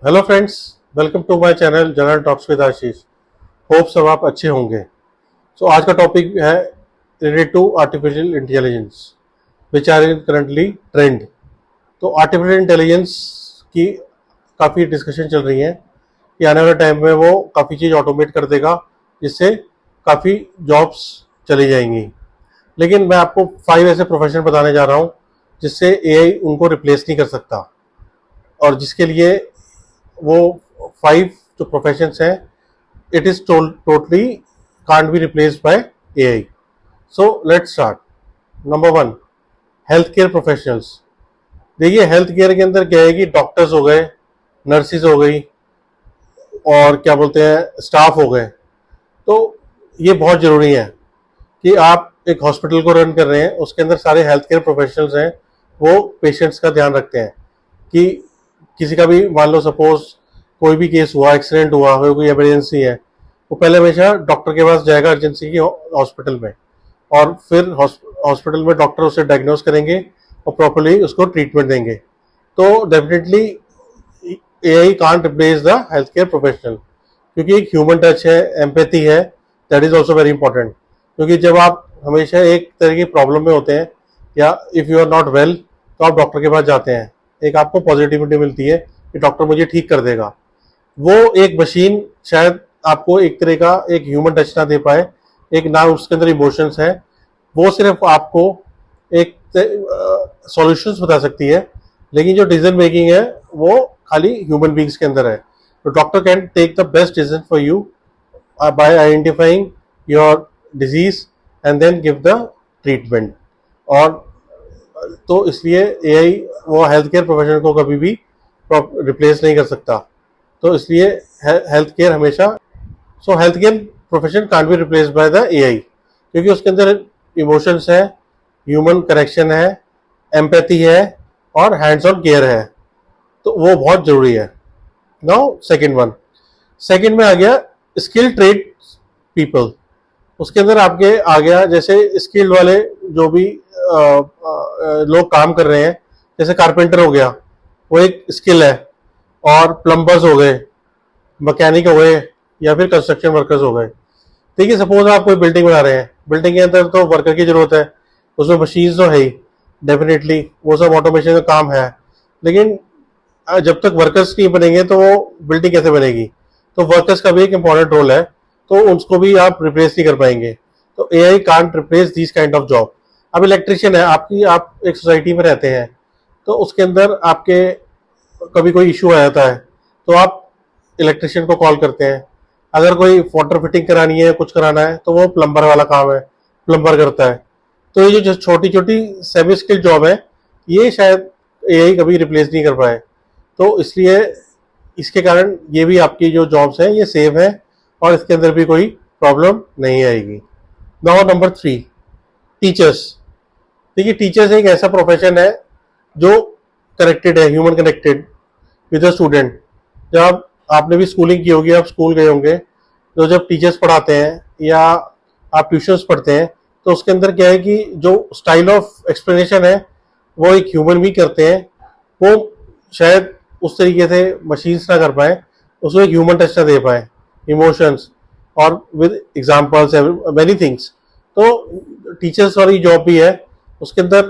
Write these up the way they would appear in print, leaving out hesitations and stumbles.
Hello friends, welcome to my channel general talks with Ashish. Hope सब आप अच्छे होंगे। सो आज का टॉपिक है related to artificial intelligence which are in currently trend. तो आर्टिफिशियल इंटेलिजेंस की काफ़ी डिस्कशन चल रही है कि आने वाले टाइम में वो काफ़ी चीज़ ऑटोमेट कर देगा, जिससे काफ़ी जॉब्स चली जाएंगी। लेकिन मैं आपको 5 ऐसे प्रोफेशन बताने जा रहा हूँ जिससे एआई उनको रिप्लेस नहीं कर सकता, और जिसके लिए वो 5 जो प्रोफेशंस हैं, it is totally can't be replaced by AI. So let's start. Number 1, health care professionals. देखिए, हेल्थ केयर के अंदर क्या है कि डॉक्टर्स हो गए, नर्सिस हो गई, और क्या बोलते हैं, स्टाफ हो गए। तो ये बहुत ज़रूरी है कि आप एक हॉस्पिटल को रन कर रहे हैं, उसके अंदर सारे हेल्थ केयर प्रोफेशनल्स हैं, वो पेशेंट्स का ध्यान रखते हैं कि किसी का भी, मान लो सपोज कोई भी केस हुआ, एक्सीडेंट हुआ हो, कोई इमरजेंसी है, वो पहले हमेशा डॉक्टर के पास जाएगा अर्जेंसी की हॉस्पिटल में, और फिर हॉस्पिटल में डॉक्टर उसे डायग्नोस करेंगे और प्रॉपर्ली उसको ट्रीटमेंट देंगे। तो definitely AI can't replace the health care professional, क्योंकि एक ह्यूमन टच है, एम्पैथी है, that is also very important. क्योंकि जब आप हमेशा एक तरह की प्रॉब्लम में होते हैं, या if you are not well, तो आप डॉक्टर के पास जाते हैं, एक आपको पॉजिटिविटी मिलती है कि डॉक्टर मुझे ठीक कर देगा। वो एक मशीन शायद आपको एक तरह का एक ह्यूमन टच ना दे पाए, एक ना उसके अंदर इमोशंस है, वो सिर्फ आपको एक सॉल्यूशंस बता सकती है, लेकिन जो डिसीजन मेकिंग है वो खाली ह्यूमन बींग्स के अंदर है। तो doctor can take the best decision for you by identifying your disease and then give the treatment. और तो इसलिए एआई वो हेल्थ केयर प्रोफेशन को कभी भी रिप्लेस नहीं कर सकता। तो इसलिए हेल्थ केयर हमेशा, सो health care profession can't be replace by the AI, क्योंकि उसके अंदर इमोशंस है, ह्यूमन कनेक्शन है, एम्पैथी है, और हैंड्स ऑन केयर है। तो वो बहुत जरूरी है। नाउ सेकंड में आ गया स्किल ट्रेड पीपल। उसके अंदर आपके आ गया जैसे स्किल्ड वाले जो भी लोग काम कर रहे हैं, जैसे कारपेंटर हो गया, वो एक स्किल है, और प्लम्बर्स हो गए, मैकेनिक हो गए, या फिर कंस्ट्रक्शन वर्कर्स हो गए। देखिए, सपोज आप कोई बिल्डिंग बना रहे हैं, बिल्डिंग के अंदर तो वर्कर की जरूरत है, उसमें मशीन्स तो है ही, डेफिनेटली वो सब ऑटोमेशन का काम है। लेकिन जब तक वर्कर्स नहीं बनेंगे तो वो बिल्डिंग कैसे बनेगी? तो वर्कर्स का भी एक इंपॉर्टेंट रोल है, तो उसको भी आप रिप्लेस नहीं कर पाएंगे। तो AI can't replace this kind of job. अब इलेक्ट्रिशियन है, आप एक सोसाइटी में रहते हैं, तो उसके अंदर आपके कभी कोई इशू आ जाता है, तो आप इलेक्ट्रिशियन को कॉल करते हैं। अगर कोई वाटर फिटिंग करानी है, कुछ कराना है, तो वो प्लम्बर वाला काम है, प्लम्बर करता है। तो ये जो छोटी छोटी सेमी स्किल जॉब है, ये शायद एआई कभी रिप्लेस नहीं कर पाए। तो इसलिए इसके कारण ये भी आपकी जो जॉब्स हैं ये सेव है, और इसके अंदर भी कोई प्रॉब्लम नहीं आएगी। Now number 3, teachers. देखिए, टीचर्स एक ऐसा प्रोफेशन है जो कनेक्टेड है, human connected with the student. जब आपने भी स्कूलिंग की होगी, आप स्कूल गए होंगे, तो जब टीचर्स पढ़ाते हैं या आप ट्यूशंस पढ़ते हैं, तो उसके अंदर क्या है कि जो स्टाइल ऑफ एक्सप्लेनेशन है वो एक ह्यूमन भी करते हैं, वो शायद उस तरीके से मशीन्स ना कर पाए, उसको एक ह्यूमन टच ना दे पाए, इमोशंस और विद एग्जाम्पल्स मैनी थिंग्स। तो टीचर्स वाली जॉब भी है, उसके अंदर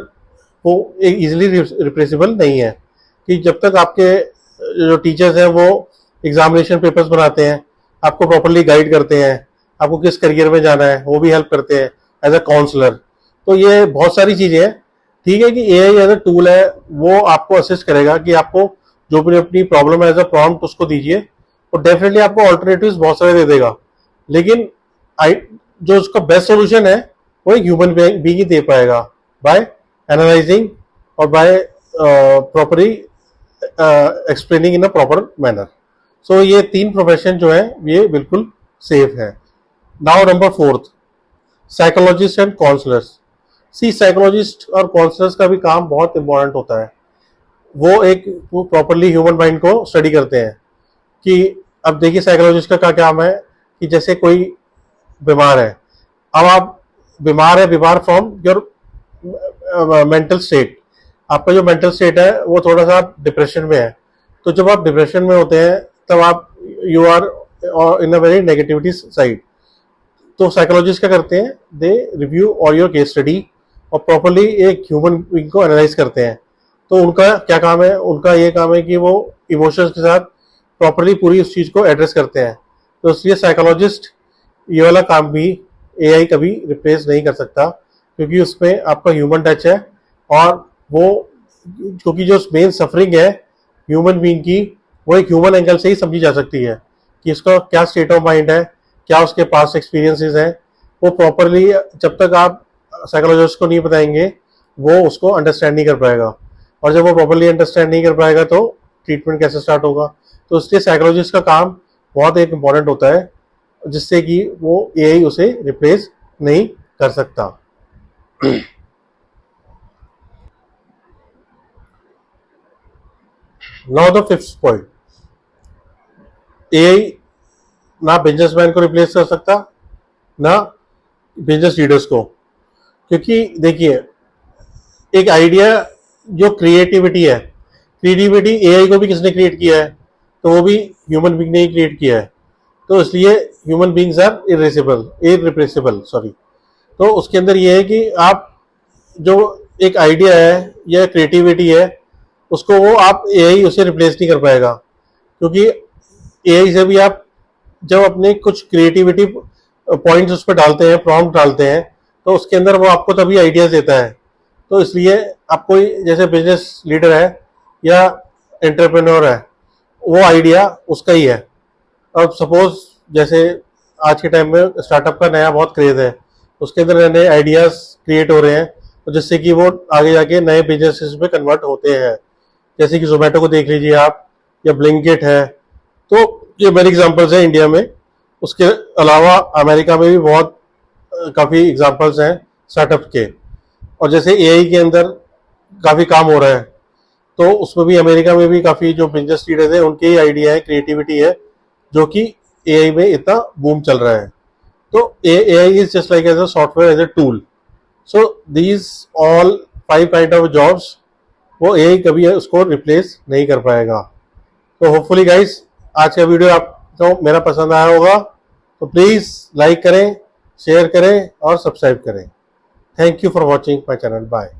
वो एक इजीली रिप्लेसेबल नहीं है, कि जब तक आपके जो टीचर्स हैं वो एग्जामिनेशन पेपर्स बनाते हैं, आपको प्रॉपरली गाइड करते हैं, आपको किस करियर में जाना है वो भी हेल्प करते हैं एज अ काउंसलर। तो ये बहुत सारी चीज़ें हैं। ठीक है कि एआई एज अ टूल है, वो आपको असिस्ट करेगा कि आपको जो भी अपनी प्रॉब्लम है एज अ प्रॉम्प्ट उसको दीजिए, तो डेफिनेटली आपको ऑल्टरनेटिव्स बहुत सारे दे देगा। लेकिन जो उसका बेस्ट सोल्यूशन है वो एक ह्यूमन बीइंग ही दे पाएगा, बाय एनालाइजिंग और by properly explaining in a proper manner. So ये 3 प्रोफेशन जो है ये बिल्कुल सेफ है। Now number 4, psychologist and counsellors. See, psychologist और काउंसलर्स का भी काम बहुत इंपॉर्टेंट होता है। वो एक प्रॉपरली ह्यूमन माइंड को स्टडी करते हैं। कि अब देखिए, साइकोलॉजिस्ट का क्या काम है कि जैसे कोई बीमार है, अब आप बीमार फ्रॉम योर मेंटल स्टेट, आपका जो मेंटल स्टेट है वो थोड़ा सा डिप्रेशन में है, तो जब आप डिप्रेशन में होते हैं तब आप you are in a very negativity side. तो साइकोलॉजिस्ट क्या करते हैं, दे रिव्यू और योर केस स्टडी और प्रॉपरली एक ह्यूमन बीइंग को एनालाइज करते हैं। तो उनका क्या काम है, उनका ये काम है कि वो इमोशंस के साथ प्रॉपरली पूरी उस चीज़ को एड्रेस करते हैं। तो इसलिए साइकोलॉजिस्ट ये वाला काम भी एआई कभी रिप्लेस नहीं कर सकता, क्योंकि उसमें आपका ह्यूमन टच है। और वो क्योंकि जो मेन सफरिंग है ह्यूमन बीइंग की, वो एक ह्यूमन एंगल से ही समझी जा सकती है कि उसका क्या स्टेट ऑफ माइंड है, क्या उसके पास एक्सपीरियंसेस हैं। वो प्रॉपरली जब तक आप साइकोलॉजिस्ट को नहीं बताएंगे वो उसको अंडरस्टैंड नहीं कर पाएगा, और जब वो प्रॉपरली अंडरस्टैंड नहीं कर पाएगा तो ट्रीटमेंट कैसे स्टार्ट होगा। तो इसलिए साइकोलॉजिस्ट का काम बहुत एक इम्पॉर्टेंट होता है, जिससे कि वो एआई उसे रिप्लेस नहीं कर सकता। Now the fifth point, AI ना बिजनेसमैन को रिप्लेस कर सकता, ना बिजनेस लीडर्स को। क्योंकि देखिए, एक आइडिया जो क्रिएटिविटी है, क्रिएटिविटी एआई को भी किसने क्रिएट किया है, तो वो भी ह्यूमन बीइंग ने ही क्रिएट किया है। तो इसलिए human beings are irreplaceable sorry. तो उसके अंदर ये है कि आप जो एक आइडिया है या क्रिएटिविटी है, उसको वो आप एआई उसे रिप्लेस नहीं कर पाएगा। क्योंकि एआई से भी आप जब अपने कुछ क्रिएटिविटी पॉइंट्स उस पर डालते हैं, प्रॉम्प्ट डालते हैं, तो उसके अंदर वो आपको तभी आइडियाज देता है। तो इसलिए आप कोई जैसे बिजनेस लीडर है या एंटरप्रेन्योर है, वो आइडिया उसका ही है। अब सपोज जैसे आज के टाइम में स्टार्टअप का नया बहुत क्रेज है, उसके अंदर नए नए आइडियाज क्रिएट हो रहे हैं, तो जिससे कि वो आगे जाके नए बिजनेसेस में कन्वर्ट होते हैं। जैसे कि जोमेटो को देख लीजिए आप, या ब्लिंकिट है। तो ये मेरे एग्जांपल्स हैं इंडिया में। उसके अलावा अमेरिका में भी बहुत काफ़ी एग्जांपल्स हैं स्टार्टअप के। और जैसे एआई के अंदर काफ़ी काम हो रहा है, तो उसमें भी अमेरिका में भी काफ़ी जो बिजनेस लीडर्स हैं उनके ही आइडिया है, क्रिएटिविटी है, जो कि एआई में इतना बूम चल रहा है। तो AI is just like as a software, as a tool. So these all 5 kind of jobs वो एआई कभी उसको रिप्लेस नहीं कर पाएगा। तो होपफुली गाइस आज का वीडियो आपको मेरा पसंद आया होगा, तो प्लीज़ लाइक करें, शेयर करें और सब्सक्राइब करें। Thank you for watching my channel. Bye.